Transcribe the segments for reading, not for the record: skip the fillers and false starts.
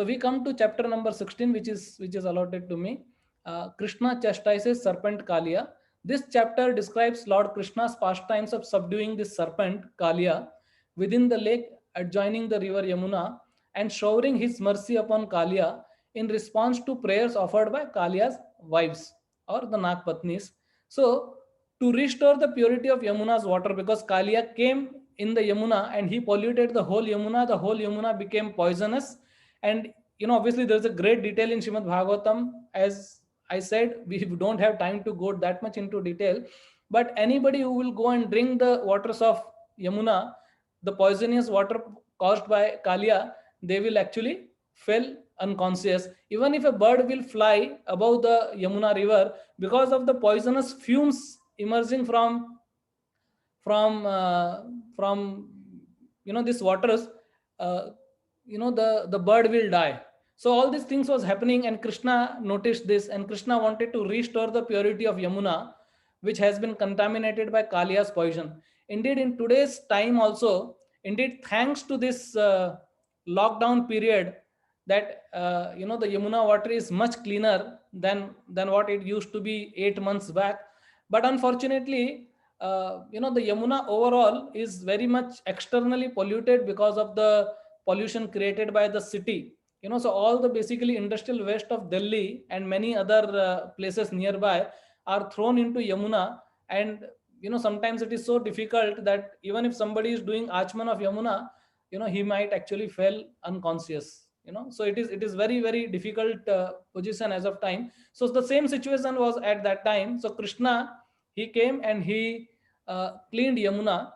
So we come to chapter number 16, which is allotted to me. Krishna chastises serpent Kalia. This chapter describes Lord Krishna's pastimes of subduing this serpent Kalia within the lake adjoining the river Yamuna and showering his mercy upon Kalia in response to prayers offered by Kalia's wives or the Nagpatnis. So to restore the purity of Yamuna's water, because Kalia came in the Yamuna and he polluted the whole Yamuna became poisonous. And obviously there's a great detail in Shrimad Bhagavatam. As I said, we don't have time to go that much into detail, but anybody who will go and drink the waters of Yamuna, the poisonous water caused by Kalia, they will actually fell unconscious. Even if a bird will fly above the Yamuna river, because of the poisonous fumes emerging from uh, from these waters, uh, the bird will die. So all these things was happening, and Krishna noticed this, and Krishna wanted to restore the purity of Yamuna, which has been contaminated by Kalia's poison. Indeed, in today's time also, indeed, thanks to this lockdown period, that the Yamuna water is much cleaner than what it used to be 8 months back. But unfortunately, the Yamuna overall is very much externally polluted because of the pollution created by the city. So all the basically industrial waste of Delhi and many other places nearby are thrown into Yamuna. And sometimes it is so difficult that even if somebody is doing Achman of Yamuna, he might actually fell unconscious. So it is very very difficult position as of time. So the same situation was at that time. So Krishna, he came and he cleaned Yamuna.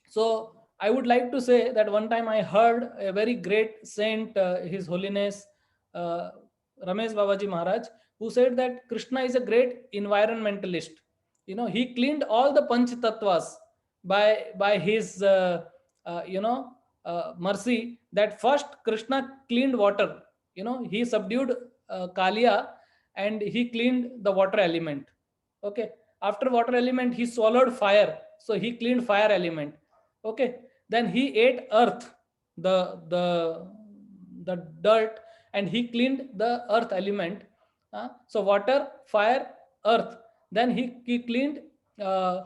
So I would like to say that one time I heard a very great saint, His Holiness uh, Ramesh Babaji Maharaj, who said that Krishna is a great environmentalist. He cleaned all the Panch Tattvas by his mercy. That first Krishna cleaned water. He subdued Kalia and he cleaned the water element. Okay. After water element, he swallowed fire, so he cleaned fire element. Okay. Then he ate earth, the dirt, and he cleaned the earth element. So water, fire, earth. Then he cleaned uh,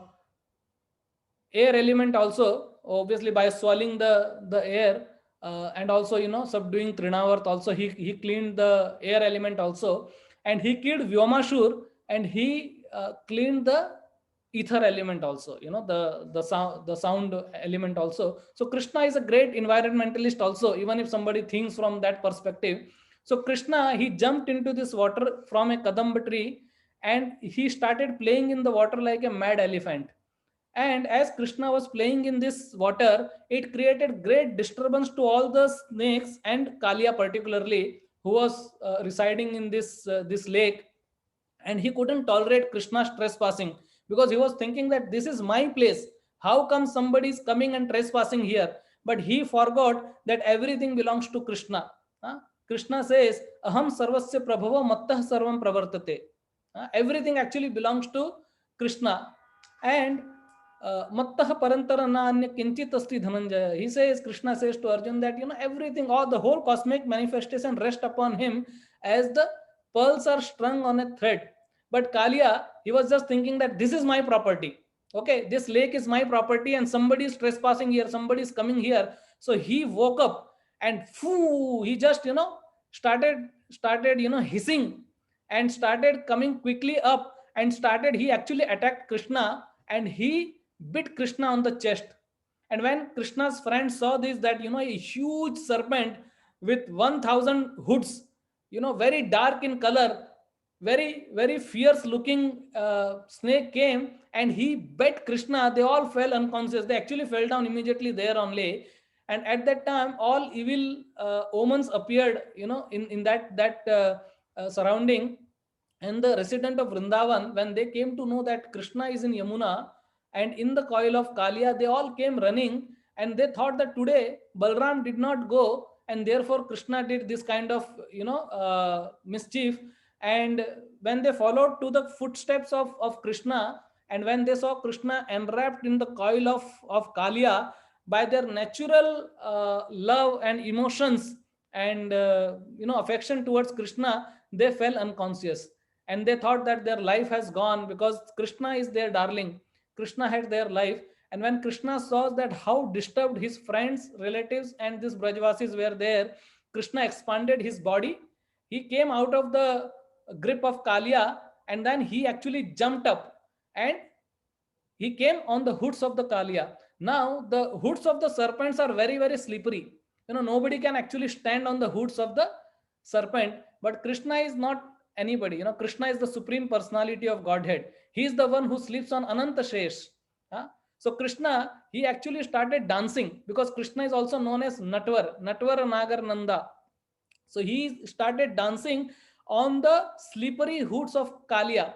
air element also, obviously by swallowing the air, and also subduing Trinavarth also, he cleaned the air element also. And he killed Vyomashur, and he cleaned the ether element also, the sound element also. So Krishna is a great environmentalist also, even if somebody thinks from that perspective. So Krishna, he jumped into this water from a kadamba tree, and he started playing in the water like a mad elephant. And as Krishna was playing in this water, it created great disturbance to all the snakes and Kalia particularly, who was residing in this lake. And he couldn't tolerate Krishna's trespassing, because he was thinking that this is my place. How come somebody is coming and trespassing here? But he forgot that everything belongs to Krishna. Huh? Krishna says, Aham sarvasya prabhava mattah sarvam pravartate. Everything actually belongs to Krishna. And mattah parantara na anya kinchit asti dhananjaya. He says, Krishna says to Arjun that, everything, all the whole cosmic manifestation rest upon him as the pearls are strung on a thread. But Kalia, he was just thinking that this is my property. Okay, this lake is my property, and somebody is trespassing here, somebody is coming here. So he woke up and he just started hissing, and started coming quickly up, and started he actually attacked Krishna, and he bit Krishna on the chest. And when Krishna's friends saw this, that a huge serpent with 1,000 hoods, very dark in color, very very fierce looking snake came, and he bit Krishna. They all fell unconscious. They actually fell down immediately there only. And at that time, all evil omens appeared, in that surrounding. And the resident of Vrindavan, when they came to know that Krishna is in Yamuna and in the coil of Kalia, they all came running, and they thought that today Balram did not go, and therefore Krishna did this kind of mischief. And when they followed to the footsteps of Krishna, and when they saw Krishna enwrapped in the coil of Kalia, by their natural love and emotions and affection towards Krishna, they fell unconscious, and they thought that their life has gone because Krishna is their darling. Krishna had their life, and when Krishna saw that how disturbed his friends, relatives, and these Brajvasis were there, Krishna expanded his body. He came out of the grip of Kalia, and then he actually jumped up, and he came on the hoods of the Kalia. Now the hoods of the serpents are very, very slippery. Nobody can actually stand on the hoods of the serpent, but Krishna is not anybody. Krishna is the supreme personality of Godhead. He is the one who sleeps on Ananta Shesh. Huh? So Krishna, he actually started dancing, because Krishna is also known as Natvar Nagar Nanda. So he started dancing on the slippery hoods of Kalia.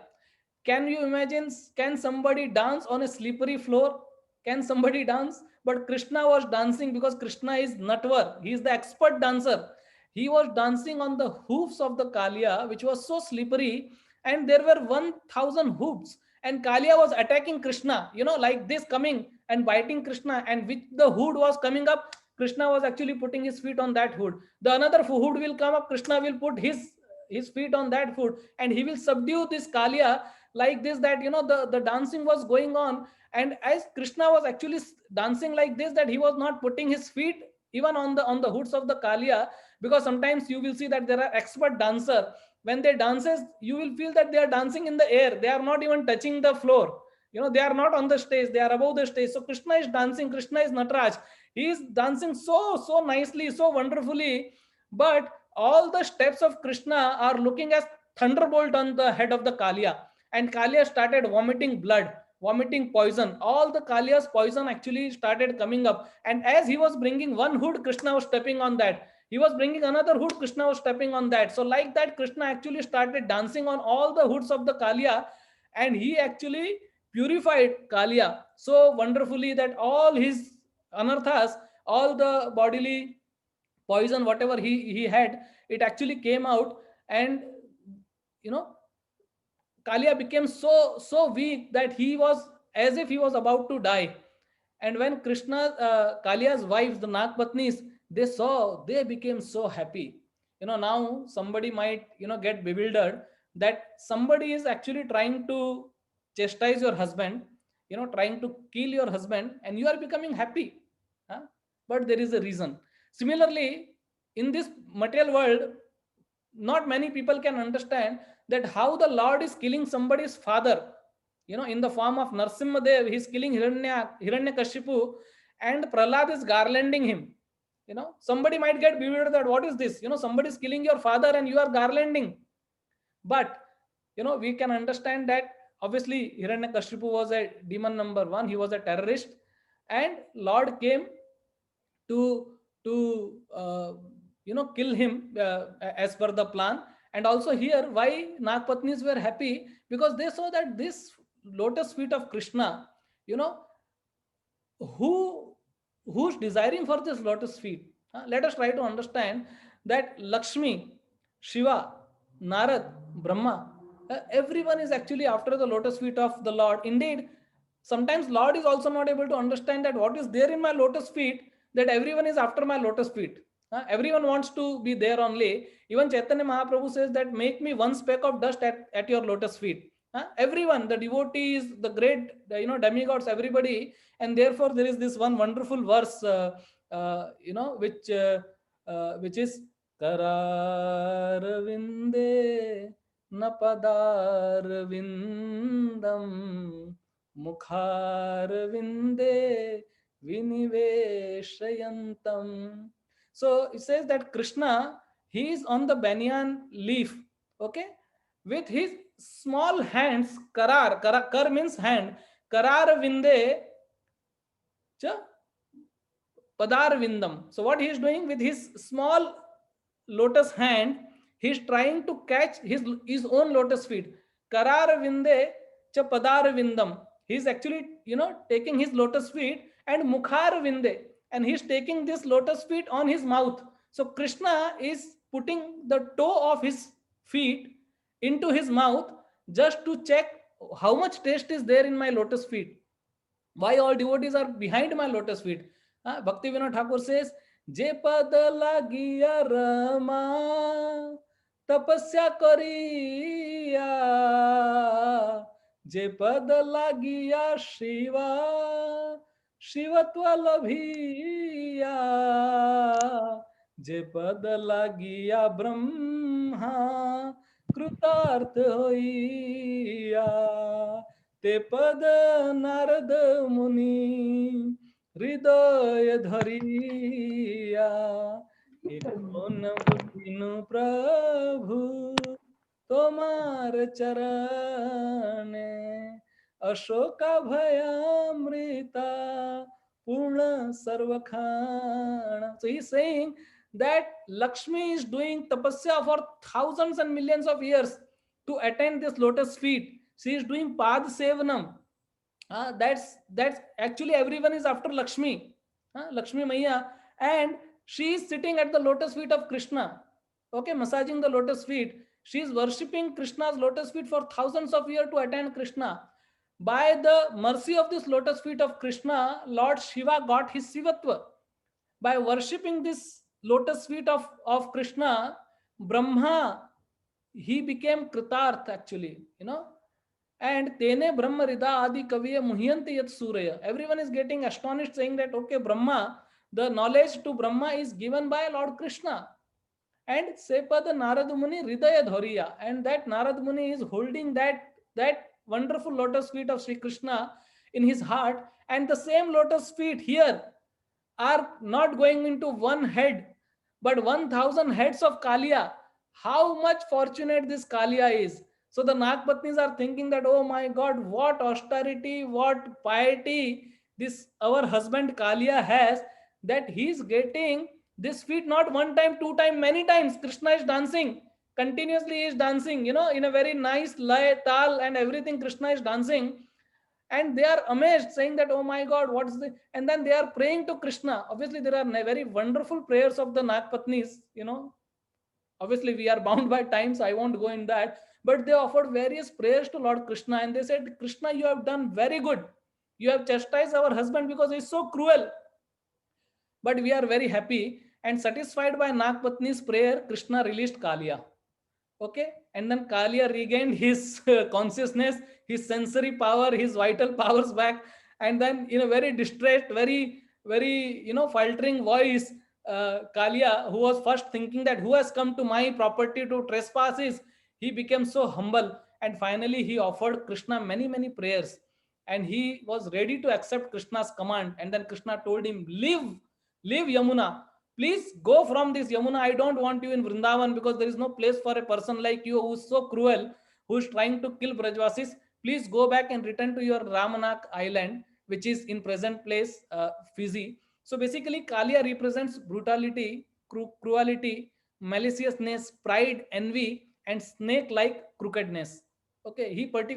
Can you imagine? Can somebody dance on a slippery floor? Can somebody dance? But Krishna was dancing because Krishna is Natvar. He is the expert dancer. He was dancing on the hoofs of the Kalia, which was so slippery, and there were 1,000 hoops. And Kalia was attacking Krishna, like this, coming and biting Krishna. And with the hood was coming up, Krishna was actually putting his feet on that hood. The another hood will come up, Krishna will put his feet on that hood, and he will subdue this Kalia like this, that the dancing was going on. And as Krishna was actually dancing like this, that he was not putting his feet even on the hoods of the Kalia, because sometimes you will see that there are expert dancer, when they dances, you will feel that they are dancing in the air, they are not even touching the floor, they are not on the stage, they are above the stage. So Krishna is dancing, Krishna is Nataraj. He is dancing so nicely, so wonderfully, but all the steps of Krishna are looking as thunderbolt on the head of the Kalia. And Kalia started vomiting blood, vomiting poison. All the Kalia's poison actually started coming up, and as he was bringing one hood, Krishna was stepping on that. He was bringing another hood, Krishna was stepping on that. So like that, Krishna actually started dancing on all the hoods of the Kalia, and he actually purified Kalia so wonderfully that all his anarthas, all the bodily poison, whatever he had, it actually came out. And you know Kalia became so weak that he was as if he was about to die. And when Krishna, Kalia's wives, the Nagpatnis, they saw, they became so happy. Now somebody might get bewildered that somebody is actually trying to chastise your husband, trying to kill your husband, and you are becoming happy. Huh? But there is a reason. Similarly, in this material world, not many people can understand that how the Lord is killing somebody's father, in the form of Narsimhadev. He's killing Hiranyakashipu, and Prahlad is garlanding him. Somebody might get bewildered that what is this? Somebody is killing your father and you are garlanding. But we can understand that obviously Hiranyakashipu was a demon number one. He was a terrorist, and Lord came to kill him as per the plan. And also here, why Nagpatnis were happy, because they saw that this lotus feet of Krishna, you know who who's desiring for this lotus feet. Let us try to understand that Lakshmi, Shiva, Narad, Brahma, everyone is actually after the lotus feet of the Lord. Indeed, sometimes Lord is also not able to understand that what is there in my lotus feet, that everyone is after my lotus feet. Everyone wants to be there only. Even Chaitanya Mahaprabhu says that make me one speck of dust at your lotus feet. Everyone, the devotees, the great demigods, everybody. And therefore there is this one wonderful verse, which is Kararvinde Napadarvindam Mukharvinde Viniveshayantam. So it says that Krishna, he is on the banyan leaf, okay, with his small hands. Kar means hand. Karar vinde cha padar vindam. So what he is doing with his small lotus hand, he is trying to catch his own lotus feet. Karar vinde cha padar vindam. He is actually taking his lotus feet, and mukhar vinde, and he is taking this lotus feet on his mouth. So Krishna is putting the toe of his feet into his mouth just to check how much taste is there in my lotus feet. Why all devotees are behind my lotus feet? Bhakti Vinod Thakur says, जे पद लागिया रमा तपस्या करिया, जे पद लागिया शिवा शिवत्व लभिया, जे पद लागिया ब्रह्मा कृतार्थ होइया, ते पद नारद मुनि हृदय धरिया, कोन बुझिनु प्रभु तोमार चरणे, अशोका भयामृता पूर्ण sarvakhana. So he's saying that Lakshmi is doing tapasya for thousands and millions of years to attain this lotus feet. She is doing pad sevanam. That's actually everyone is after Lakshmi, Lakshmi Maya, and she is sitting at the lotus feet of Krishna. Okay, massaging the lotus feet. She is worshipping Krishna's lotus feet for thousands of years to attain Krishna. By the mercy of this lotus feet of Krishna, Lord Shiva got his Sivatva. By worshipping this lotus feet of Krishna, Brahma, he became Kritarth actually, and tene brahma rida adi kaviya muhyanti yat surya. Everyone is getting astonished, saying that okay, Brahma, the knowledge to Brahma is given by Lord Krishna. And Sepad Narad Muni Hridaya Dhoriya, and that Narad Muni is holding that wonderful lotus feet of Sri Krishna in his heart, and the same lotus feet here are not going into one head, but 1,000 heads of Kalia. How much fortunate this Kalia is. So the Nagpatnis are thinking that, oh my God, what austerity, what piety this our husband Kalia has, that he's getting this feat not one time, two time, many times. Krishna is dancing. Continuously he is dancing, in a very nice lay, tal, and everything. Krishna is dancing, and they are amazed, saying that oh my God, what's the, and then they are praying to Krishna. Obviously there are very wonderful prayers of the Nagpatnis. Obviously we are bound by time, so I won't go in that, but they offered various prayers to Lord Krishna, and they said, Krishna, you have done very good. You have chastised our husband because he's so cruel, but we are very happy. And satisfied by Nagpatni's prayer, Krishna released Kalia. Okay, and then Kalia regained his consciousness, his sensory power, his vital powers back, and then in a very distressed, very faltering voice, Kalia, who was first thinking that who has come to my property to trespass, is he became so humble, and finally he offered Krishna many prayers, and he was ready to accept Krishna's command. And then Krishna told him, leave Yamuna. Please go from this Yamuna. I don't want you in Vrindavan, because there is no place for a person like you who is so cruel, who is trying to kill Brajvasis. Please go back and return to your Ramanak island, which is in present place, Fiji. So basically, Kalia represents brutality, cruelty, maliciousness, pride, envy, and snake-like crookedness. Okay, he particularly